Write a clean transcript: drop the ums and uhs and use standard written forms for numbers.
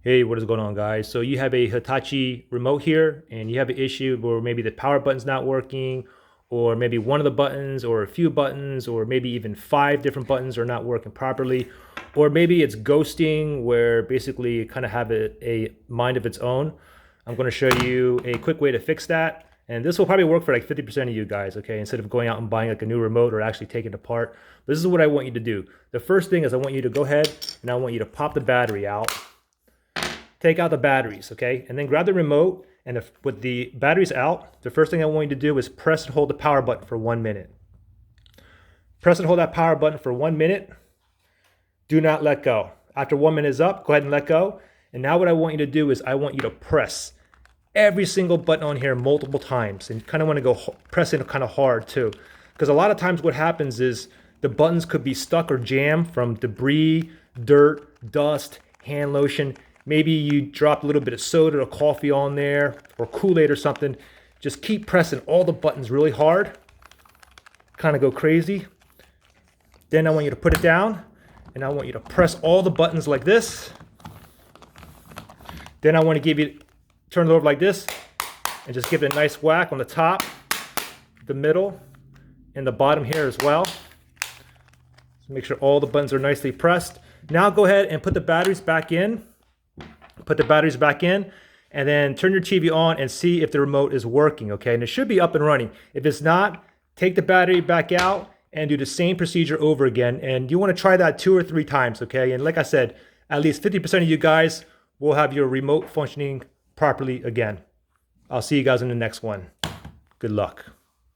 Hey, what is going on, guys? So you have a Hitachi remote here and you have an issue where maybe the power button's not working, or maybe one of the buttons or a few buttons, or maybe even 5 different buttons are not working properly, or maybe it's ghosting where basically it kind of have a mind of its own. I'm going to show you a quick way to fix that. And this will probably work for like 50% of you guys, okay? Instead of going out and buying like a new remote or actually taking it apart. But this is what I want you to do. The first thing is I want you to go ahead and I want you to pop the battery out. Take out the batteries, okay? And then grab the remote, and with the batteries out, the first thing I want you to do is press and hold the power button for 1 minute. Press and hold that power button for 1 minute. Do not let go. After 1 minute is up, go ahead and let go. And now what I want you to do is I want you to press every single button on here multiple times. And you kind of want to go pressing kind of hard too. Because a lot of times what happens is the buttons could be stuck or jammed from debris, dirt, dust, hand lotion. Maybe you dropped a little bit of soda or coffee on there or Kool-Aid or something. Just keep pressing all the buttons really hard. Kind of go crazy. Then I want you to put it down and I want you to press all the buttons like this. Then I want to turn it over like this and just give it a nice whack on the top, the middle, and the bottom here as well. So make sure all the buttons are nicely pressed. Now go ahead and put the batteries back in. Put the batteries back in and then turn your TV on and see if the remote is working, okay? And it should be up and running. If it's not, take the battery back out and do the same procedure over again. And you want to try that 2 or 3 times, okay? And like I said, at least 50% of you guys will have your remote functioning properly again. I'll see you guys in the next one. Good luck.